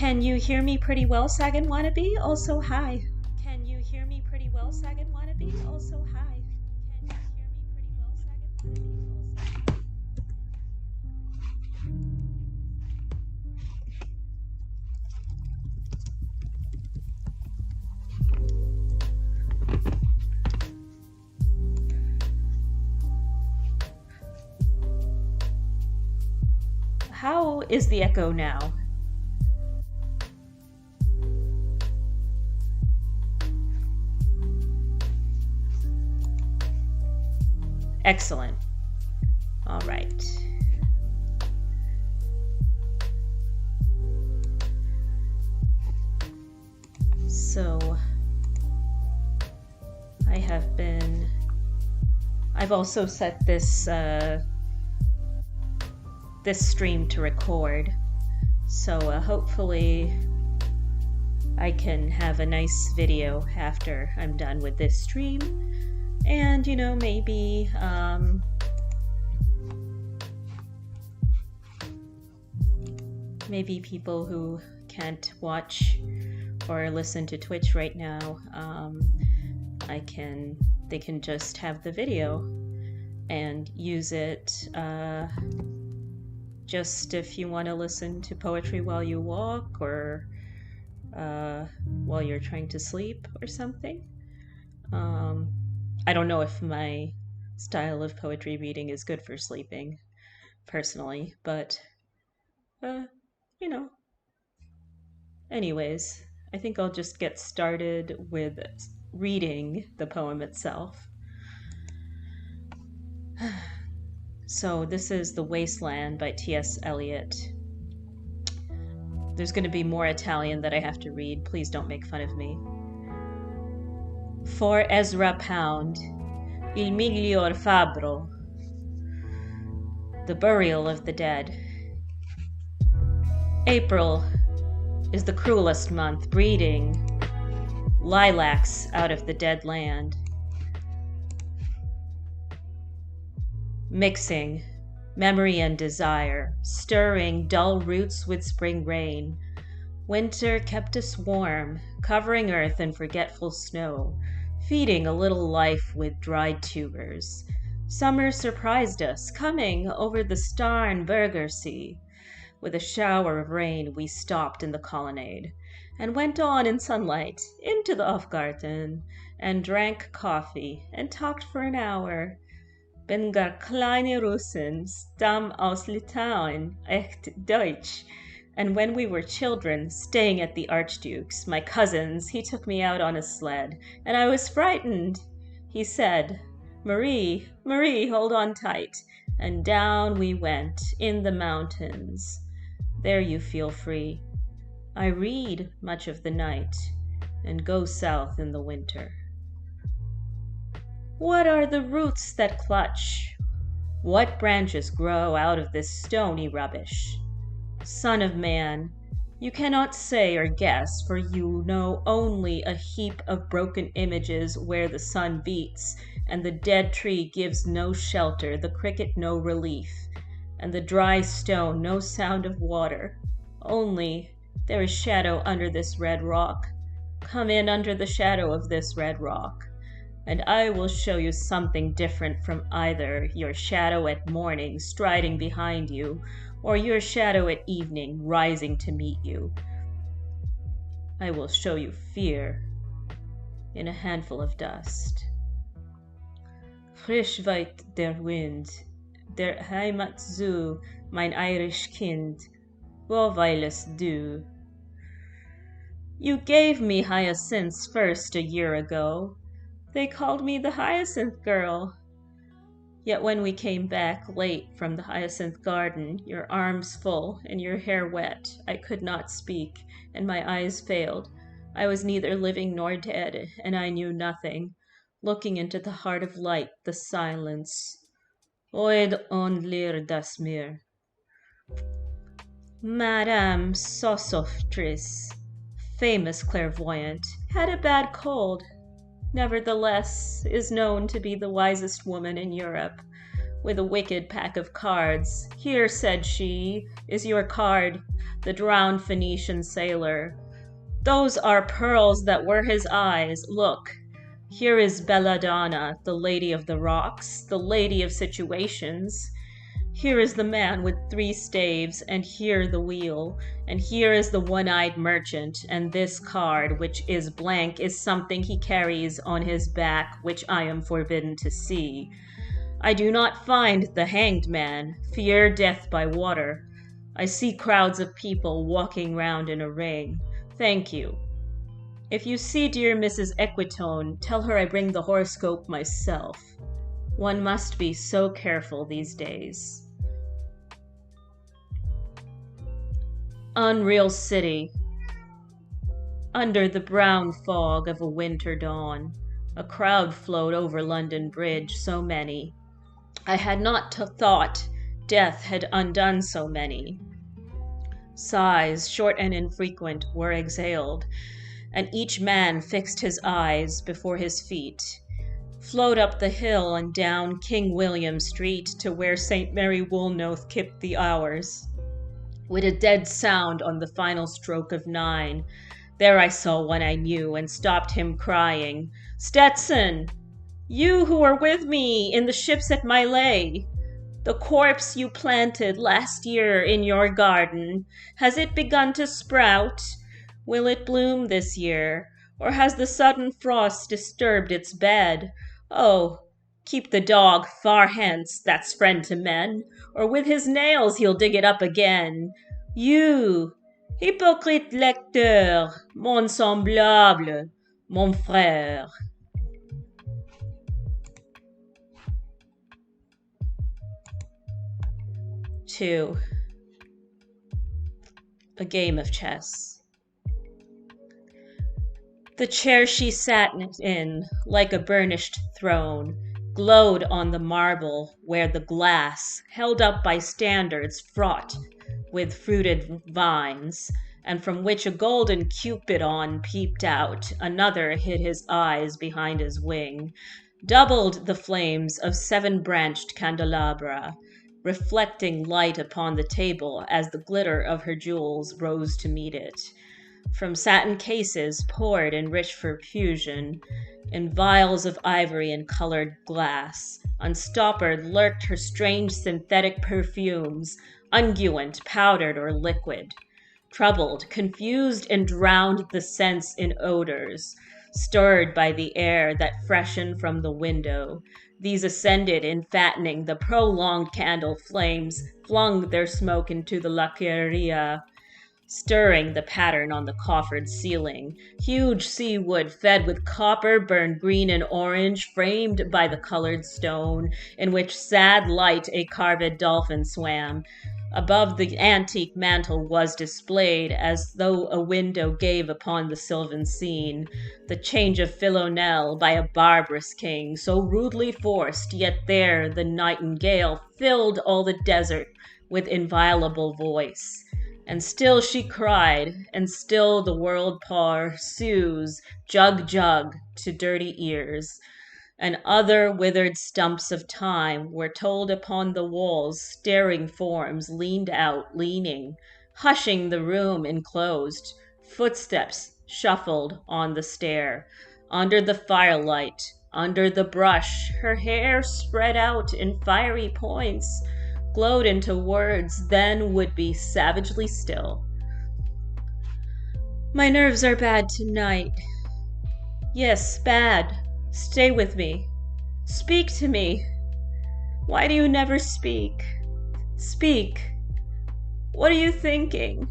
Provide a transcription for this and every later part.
Can you hear me pretty well, Sagan Wannabe? Also, hi. Can you hear me pretty well, Sagan Wannabe? Also, hi. Can you hear me pretty well, Sagan Wannabe? Also, hi. How is the echo now? Excellent. All right. So I've also set this this stream to record. So hopefully I can have a nice video after I'm done with this stream. And, you know, maybe people who can't watch or listen to Twitch right now, they can just have the video and use it just if you want to listen to poetry while you walk or while you're trying to sleep or something. I don't know if my style of poetry reading is good for sleeping, personally, but, you know. Anyways, I think I'll just get started with reading the poem itself. So this is The Wasteland by T.S. Eliot. There's going to be more Italian that I have to read. Please don't make fun of me. For Ezra Pound, Il Miglior Fabbro, The Burial of the Dead. April is the cruelest month, breeding lilacs out of the dead land. Mixing memory and desire, stirring dull roots with spring rain. Winter kept us warm, covering earth in forgetful snow, feeding a little life with dried tubers. Summer surprised us, coming over the Starnberger Sea. With a shower of rain, we stopped in the colonnade and went on in sunlight into the Hofgarten and drank coffee and talked for an hour. Bin gar kleine Russen, stamm aus Litauen, echt Deutsch. And when we were children, staying at the Archduke's, my cousins, he took me out on a sled, and I was frightened. He said, Marie, Marie, hold on tight. And down we went, in the mountains. There you feel free. I read much of the night, and go south in the winter. What are the roots that clutch? What branches grow out of this stony rubbish? Son of man, you cannot say or guess, for you know only a heap of broken images where the sun beats, and the dead tree gives no shelter, the cricket no relief, and the dry stone no sound of water. Only there is shadow under this red rock. Come in under the shadow of this red rock, and I will show you something different from either your shadow at morning striding behind you, or your shadow at evening rising to meet you. I will show you fear in a handful of dust. Frisch weht der Wind, der Heimat zu, mein Irish Kind, wo weilest du? You gave me hyacinths first a year ago. They called me the Hyacinth Girl. Yet when we came back late from the hyacinth garden, your arms full and your hair wet, I could not speak, and my eyes failed. I was neither living nor dead, and I knew nothing. Looking into the heart of light, the silence. Oid on lir das mir. Madame Sosoftrice, famous clairvoyant, had a bad cold. Nevertheless, is known to be the wisest woman in Europe. with a wicked pack of cards. "Here," said she, "is your card, the drowned Phoenician sailor. Those are pearls that were his eyes. Look, here is Belladonna, the lady of the rocks, the lady of situations. Here is the man with 3 staves, and here the wheel, and here is the one-eyed merchant, and this card, which is blank, is something he carries on his back, which I am forbidden to see. I do not find the hanged man, fear death by water. I see crowds of people walking round in a ring. Thank you. If you see dear Mrs. Equitone, tell her I bring the horoscope myself. One must be so careful these days." Unreal City. Under the brown fog of a winter dawn, a crowd flowed over London Bridge, so many. I had not thought death had undone so many. Sighs, short and infrequent, were exhaled, and each man fixed his eyes before his feet, flowed up the hill and down King William Street to where St. Mary Woolnoth kept the hours. With a dead sound on the final stroke of 9, there I saw one I knew and stopped him, crying, "Stetson! You who were with me in the ships at Mylay! The corpse you planted last year in your garden, has it begun to sprout? Will it bloom this year, or has the sudden frost disturbed its bed? Oh, keep the dog far hence, that's friend to men, or with his nails he'll dig it up again. You, hypocrite lecteur, mon semblable, mon frère." 2. A game of chess. The chair she sat in, like a burnished throne, glowed on the marble where the glass, held up by standards fraught with fruited vines, and from which a golden Cupidon peeped out, another hid his eyes behind his wing, doubled the flames of 7-branched candelabra, reflecting light upon the table as the glitter of her jewels rose to meet it. From satin cases poured in rich profusion, in vials of ivory and colored glass, unstoppered lurked her strange synthetic perfumes, unguent, powdered, or liquid. Troubled, confused, and drowned the sense in odors, stirred by the air that freshened from the window. These ascended in fattening the prolonged candle flames, flung their smoke into the lacqueria, stirring the pattern on the coffered ceiling. Huge sea wood fed with copper burned green and orange, framed by the colored stone, in which sad light a carved dolphin swam. Above the antique mantel was displayed, as though a window gave upon the sylvan scene, the change of Philomel by a barbarous king, so rudely forced, yet there the nightingale filled all the desert with inviolable voice. And still she cried, and still the world pursues, jug, jug, to dirty ears. And other withered stumps of time were told upon the walls. Staring forms leaned out, leaning, hushing the room enclosed. Footsteps shuffled on the stair. Under the firelight, under the brush, her hair spread out in fiery points, glowed into words, then would be savagely still. "My nerves are bad tonight." "Yes, bad. Stay with me. Speak to me. Why do you never speak? Speak. What are you thinking?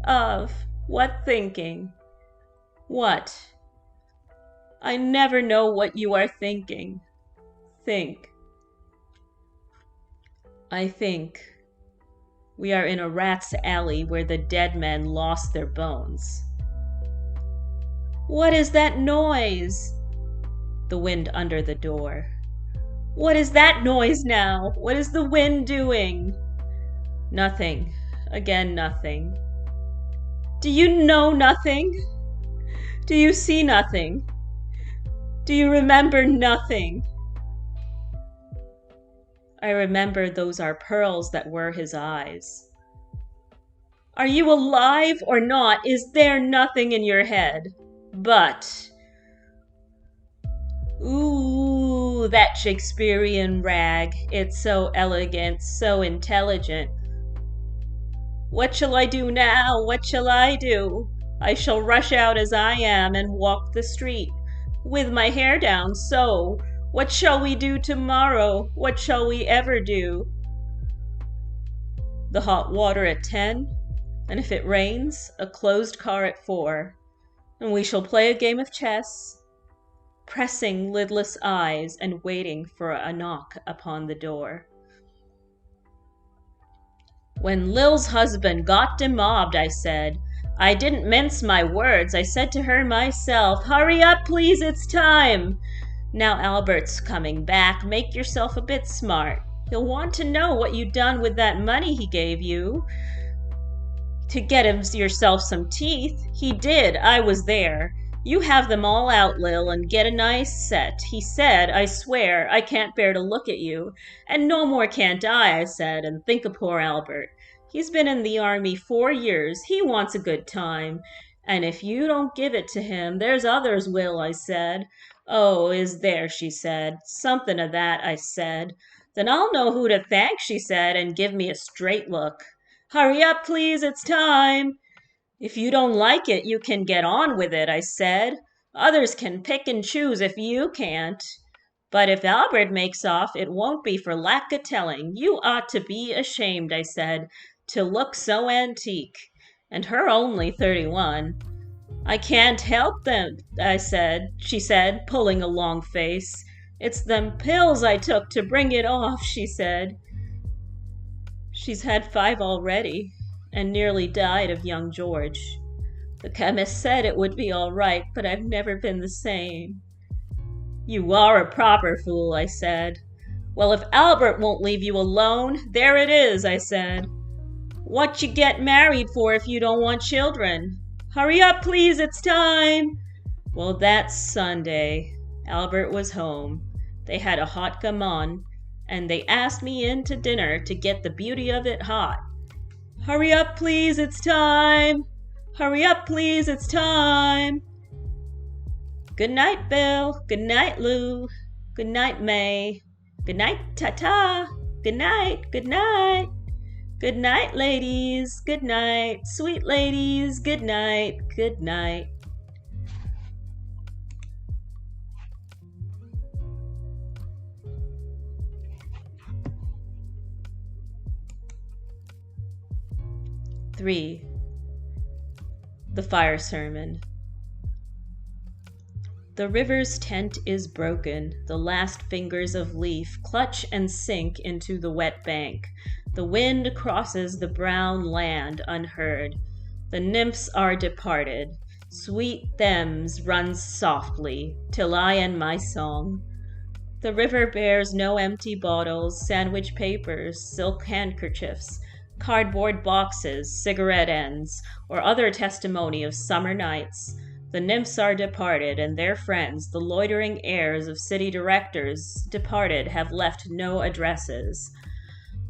Of what thinking? What? I never know what you are thinking. Think." I think we are in a rat's alley where the dead men lost their bones. "What is that noise?" The wind under the door. "What is that noise now? What is the wind doing?" Nothing. Again nothing. "Do you know nothing? Do you see nothing? Do you remember nothing?" I remember those are pearls that were his eyes. Are you alive or not? Is there nothing in your head? But, ooh, that Shakespearean rag. It's so elegant, so intelligent. What shall I do now? What shall I do? I shall rush out as I am and walk the street, with my hair down, so. What shall we do tomorrow? What shall we ever do? The hot water at 10, and if it rains, a closed car at 4, and we shall play a game of chess, pressing lidless eyes and waiting for a knock upon the door. When Lil's husband got demobbed, I said, I didn't mince my words. I said to her myself, hurry up, please, it's time. Now Albert's coming back. Make yourself a bit smart. He'll want to know what you done with that money he gave you to get yourself some teeth. He did. I was there. You have them all out, Lil, and get a nice set. He said, I swear, I can't bear to look at you. And no more can't I said, and think of poor Albert. He's been in the army 4 years. He wants a good time. And if you don't give it to him, there's others will, I said. Oh, is there, she said. Something of that, I said. Then I'll know who to thank, she said, and give me a straight look. Hurry up, please, it's time. If you don't like it, you can get on with it, I said. Others can pick and choose if you can't. But if Albert makes off, it won't be for lack of telling. You ought to be ashamed, I said, to look so antique. And her only 31. I can't help them, she said, pulling a long face. It's them pills I took to bring it off, she said. She's had 5 already, and nearly died of young George. The chemist said it would be all right, but I've never been the same. You are a proper fool, I said. Well, if Albert won't leave you alone, there it is, I said. What you get married for if you don't want children? Hurry up, please, it's time. Well, that Sunday, Albert was home. They had a hot gammon, and they asked me in to dinner to get the beauty of it hot. Hurry up, please, it's time. Hurry up, please, it's time. Good night, Bill. Good night, Lou. Good night, May. Good night, ta-ta. Good night, good night. Good night, ladies. Good night. Sweet ladies, good night. Good night. Three. The Fire Sermon. The river's tent is broken. The last fingers of leaf clutch and sink into the wet bank. The wind crosses the brown land unheard. The nymphs are departed. Sweet Thames runs softly till I end my song. The river bears no empty bottles, sandwich papers, silk handkerchiefs, cardboard boxes, cigarette ends, or other testimony of summer nights. The nymphs are departed, and their friends, the loitering heirs of city directors, departed, have left no addresses.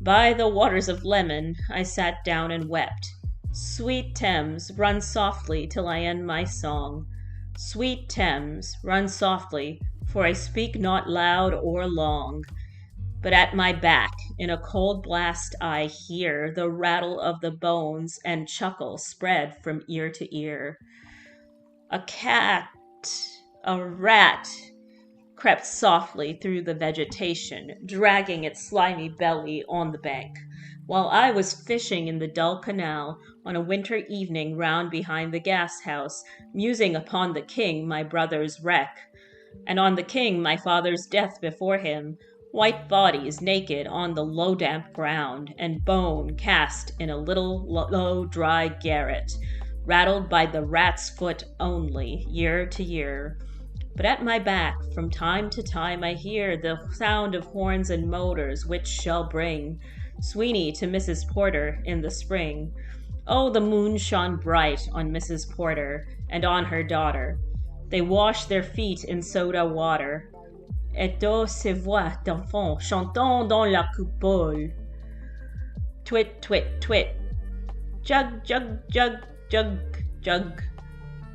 By the waters of Lemon I sat down and wept. Sweet Thames, run softly till I end my song. Sweet Thames, run softly, for I speak not loud or long. But at my back, in a cold blast, I hear the rattle of the bones and chuckle spread from ear to ear. A cat, a rat, crept softly through the vegetation, dragging its slimy belly on the bank, while I was fishing in the dull canal on a winter evening round behind the gas house, musing upon the king, my brother's wreck, and on the king, my father's death before him, white bodies naked on the low damp ground, and bone cast in a little low dry garret, rattled by the rat's foot only, year to year. But at my back, from time to time, I hear the sound of horns and motors, which shall bring Sweeney to Mrs. Porter in the spring. Oh, the moon shone bright on Mrs. Porter and on her daughter. They washed their feet in soda water. et ces voix d'enfants chantant dans la coupole. Twit, twit, twit. Jug, jug, jug, jug, jug.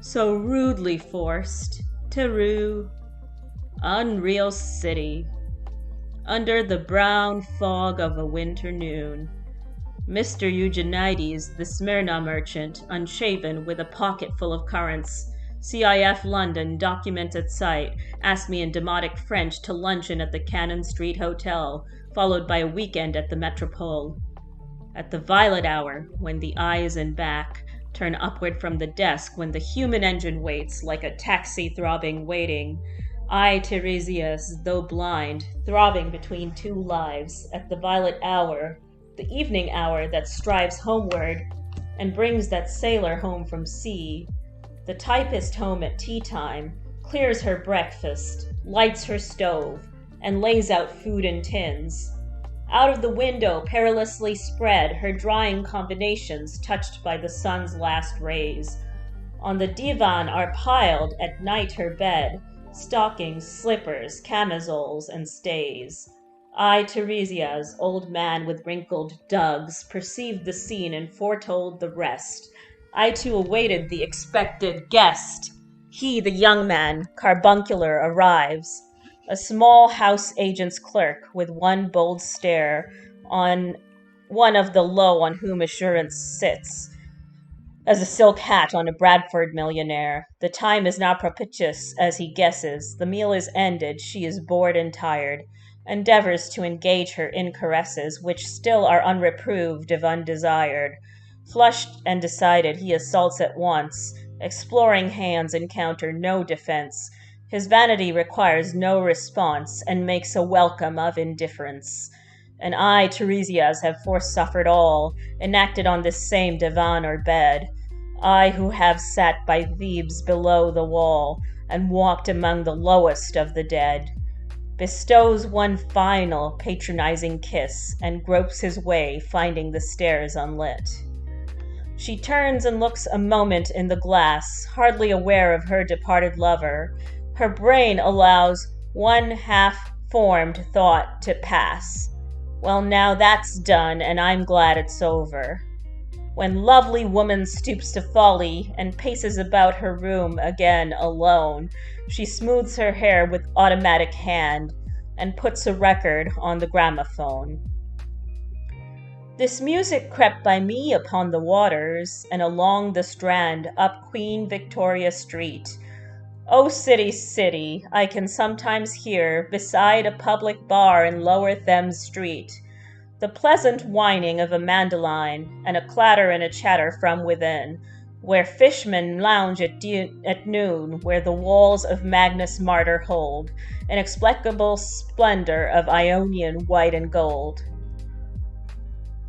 So rudely forced. Teru. Unreal city. Under the brown fog of a winter noon. Mr. Eugenides, the Smyrna merchant, unshaven, with a pocket full of currants, CIF London, document at sight, asked me in demotic French to luncheon at the Cannon Street Hotel, followed by a weekend at the Metropole. At the violet hour, when the eyes and back turn upward from the desk, when the human engine waits like a taxi throbbing waiting, I, Tiresias, though blind, throbbing between two lives, at the violet hour, the evening hour that strives homeward and brings that sailor home from sea, the typist home at tea time, clears her breakfast, lights her stove, and lays out food in tins. Out of the window, perilously spread, her drying combinations touched by the sun's last rays. On the divan are piled, at night her bed, stockings, slippers, camisoles, and stays. I, Tiresias, old man with wrinkled dugs, perceived the scene and foretold the rest. I too awaited the expected guest. He, the young man, carbuncular, arrives. A small house agent's clerk with one bold stare on one of the low on whom assurance sits, as a silk hat on a Bradford millionaire. The time is now propitious, as he guesses. The meal is ended. She is bored and tired. Endeavors to engage her in caresses, which still are unreproved if undesired. Flushed and decided, he assaults at once. Exploring hands encounter no defense. His vanity requires no response, and makes a welcome of indifference. And I, Tiresias, have forsuffered all, enacted on this same divan or bed. I who have sat by Thebes below the wall, and walked among the lowest of the dead, bestows one final patronizing kiss, and gropes his way, finding the stairs unlit. She turns and looks a moment in the glass, hardly aware of her departed lover. Her brain allows one half-formed thought to pass. Well, now that's done, and I'm glad it's over. When lovely woman stoops to folly and paces about her room again alone, she smooths her hair with automatic hand and puts a record on the gramophone. This music crept by me upon the waters and along the Strand up Queen Victoria Street. Oh, city, city, I can sometimes hear, beside a public bar in Lower Thames Street, the pleasant whining of a mandolin and a clatter and a chatter from within, where fishmen lounge at noon, where the walls of Magnus Martyr hold inexplicable splendor of Ionian white and gold.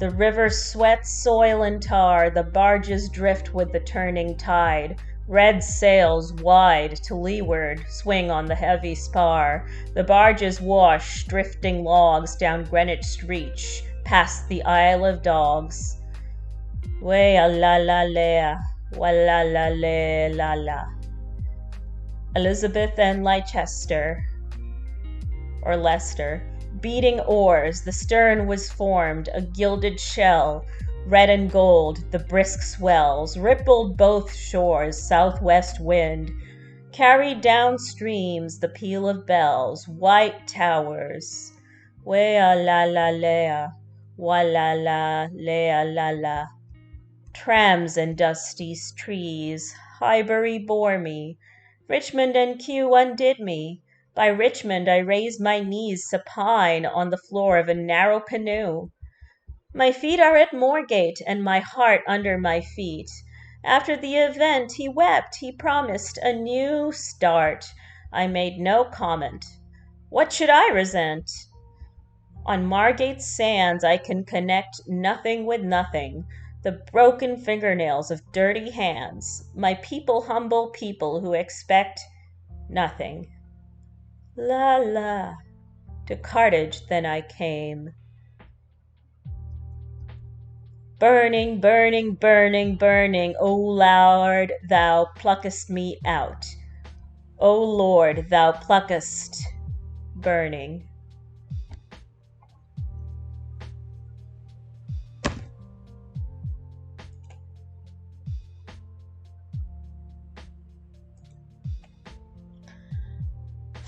The river sweats soil and tar, the barges drift with the turning tide. Red sails wide to leeward swing on the heavy spar. The barges wash drifting logs down Greenwich Reach, past the Isle of Dogs. Way a la la lea, wa la la le la la. Elizabeth and Leicester, or Leicester, beating oars, the stern was formed, a gilded shell. Red and gold, the brisk swells rippled both shores, southwest wind carried down streams the peal of bells, white towers. Wea la la lea, wa la la lea la la. Trams and dusty trees, Highbury bore me, Richmond and Kew undid me. By Richmond I raised my knees supine on the floor of a narrow canoe. My feet are at Moorgate, and my heart under my feet. After the event he wept, he promised a new start. I made no comment. What should I resent? On Margate's sands I can connect nothing with nothing. The broken fingernails of dirty hands. My people humble people who expect nothing. La la, to Carthage then I came. Burning, burning, burning, burning, O Lord, thou pluckest me out. O Lord, thou pluckest. burning.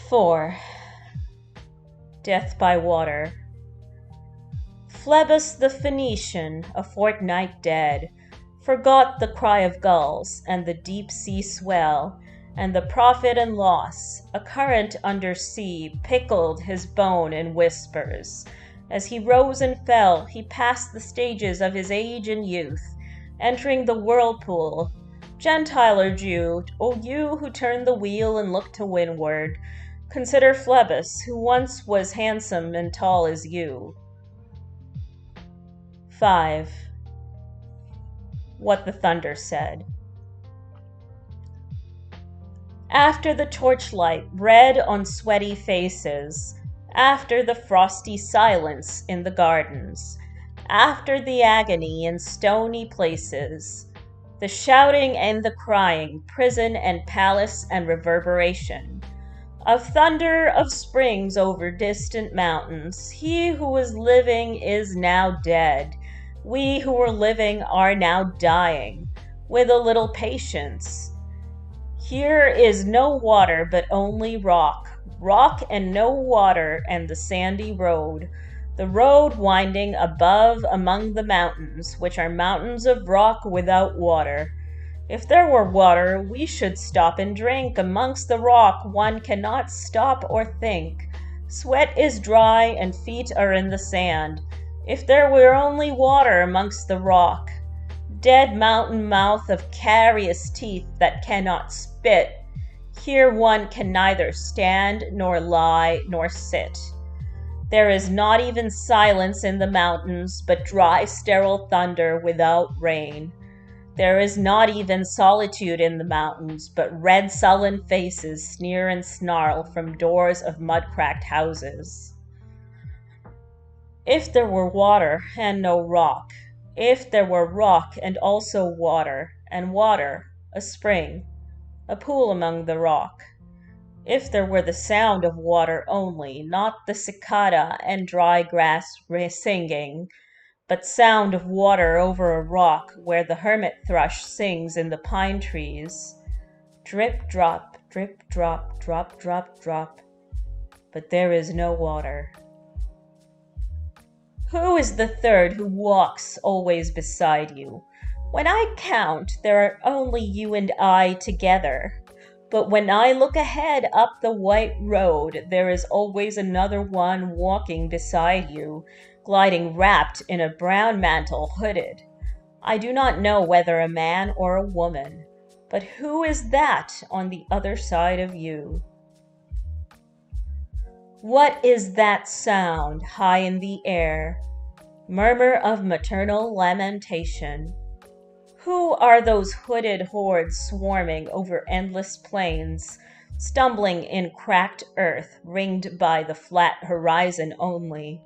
Four. Death by water. Phlebas the Phoenician, a fortnight dead, forgot the cry of gulls and the deep sea swell, and the profit and loss. A current under sea pickled his bone in whispers. As he rose and fell, he passed the stages of his age and youth, entering the whirlpool. Gentile or Jew, O you who turn the wheel and look to windward, consider Phlebas, who once was handsome and tall as you. 5. What the thunder said. After the torchlight, red on sweaty faces, after the frosty silence in the gardens, after the agony in stony places, the shouting and the crying, prison and palace and reverberation, of thunder of springs over distant mountains, he who was living is now dead. We who were living are now dying, with a little patience. Here is no water but only rock, rock and no water, and the sandy road, the road winding above among the mountains, which are mountains of rock without water. If there were water, we should stop and drink. Amongst the rock one cannot stop or think. Sweat is dry and feet are in the sand. If there were only water amongst the rock, dead mountain mouth of carious teeth that cannot spit, here one can neither stand nor lie nor sit. There is not even silence in the mountains, but dry sterile thunder without rain. There is not even solitude in the mountains, but red sullen faces sneer and snarl from doors of mud-cracked houses. If there were water and no rock, if there were rock and also water, and water, a spring, a pool among the rock, if there were the sound of water only, not the cicada and dry grass singing, but sound of water over a rock where the hermit thrush sings in the pine trees, drip drop, drip drop, drop drop drop, but there is no water. Who is the third who walks always beside you? When I count, there are only you and I together. But when I look ahead up the white road, there is always another one walking beside you, gliding wrapped in a brown mantle, hooded. I do not know whether a man or a woman, but who is that on the other side of you? What is that sound high in the air? Murmur of maternal lamentation. Who are those hooded hordes swarming over endless plains, stumbling in cracked earth, ringed by the flat horizon only?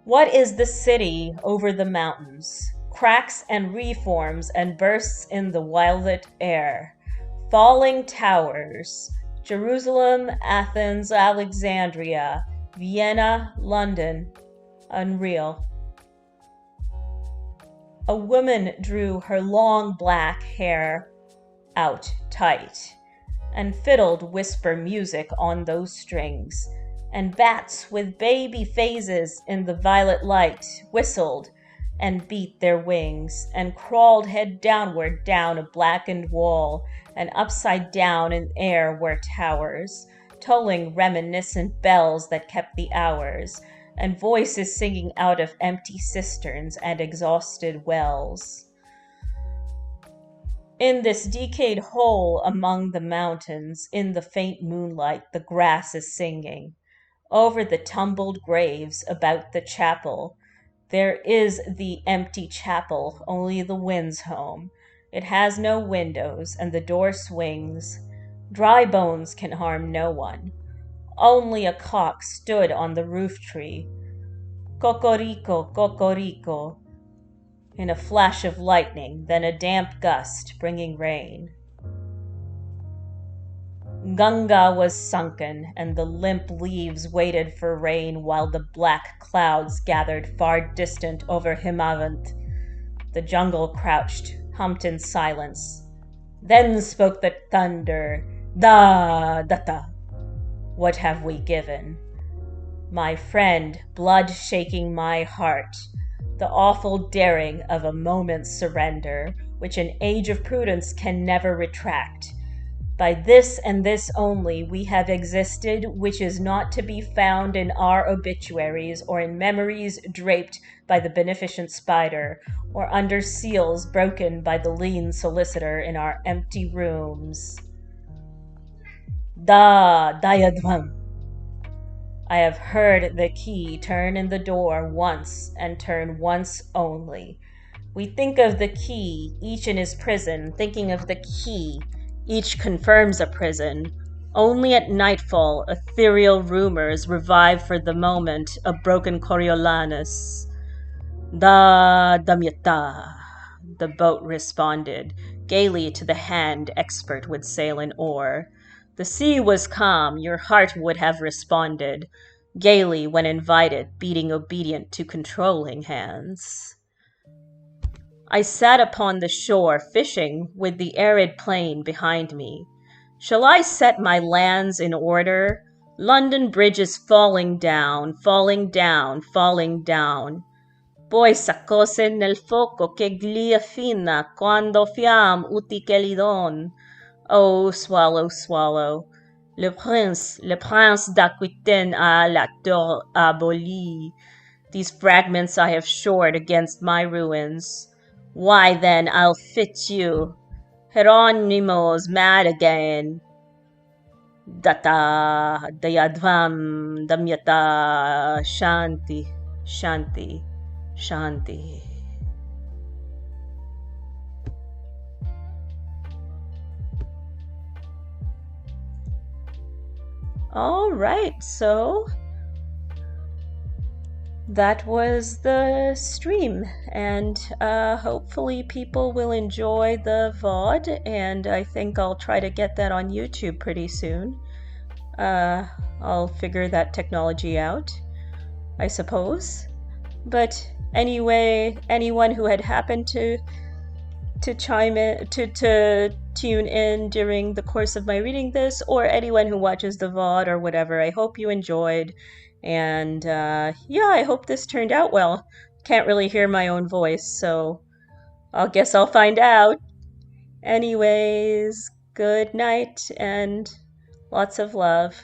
What is the city over the mountains? Cracks and reforms and bursts in the violet air. Falling towers. Jerusalem, Athens, Alexandria, Vienna, London. Unreal. A woman drew her long black hair out tight and fiddled whisper music on those strings, and bats with baby phases in the violet light whistled and beat their wings and crawled head downward down a blackened wall and upside down in air were towers, tolling reminiscent bells that kept the hours, and voices singing out of empty cisterns and exhausted wells. In this decayed hole among the mountains, in the faint moonlight, the grass is singing. Over the tumbled graves about the chapel, there is the empty chapel, only the wind's home. It has no windows, and the door swings. Dry bones can harm no one. Only a cock stood on the roof tree. Cocorico, cocorico, in a flash of lightning, then a damp gust bringing rain. Ganga was sunken, and the limp leaves waited for rain while the black clouds gathered far distant over Himavant. The jungle crouched, humped in silence. Then spoke the thunder, Da Datta. What have we given? My friend, blood shaking my heart, the awful daring of a moment's surrender, which an age of prudence can never retract. By this and this only we have existed, which is not to be found in our obituaries or in memories draped by the beneficent spider, or under seals broken by the lean solicitor in our empty rooms. Dayadvam. I have heard the key turn in the door once, and turn once only. We think of the key, each in his prison, thinking of the key, each confirms a prison. Only at nightfall, ethereal rumors revive for the moment a broken Coriolanus. Da Damyata, the boat responded, gaily to the hand expert would sail an oar. The sea was calm, your heart would have responded, gaily when invited, beating obedient to controlling hands. I sat upon the shore, fishing, with the arid plain behind me. Shall I set my lands in order? London Bridge is falling down, falling down, falling down. Poi s'accose nel foco che glia fina quando fiam uti kelidon. Oh, swallow, swallow. Le prince d'Aquitaine à la tour abolie. These fragments I have shored against my ruins. Why then I'll fit you. Hieronymo's mad again. Datta, Dayadvam, Damyata, Shanti, Shanti, Shanti. All right, so that was the stream, and hopefully people will enjoy the VOD, and I think I'll try to get that on YouTube pretty soon. I'll figure that technology out, I suppose. But anyway, anyone who had happened to chime in, to tune in during the course of my reading this, or anyone who watches the VOD or whatever, I hope you enjoyed. And yeah, I hope this turned out well. Can't really hear my own voice, so I guess I'll find out. Anyways, good night and lots of love.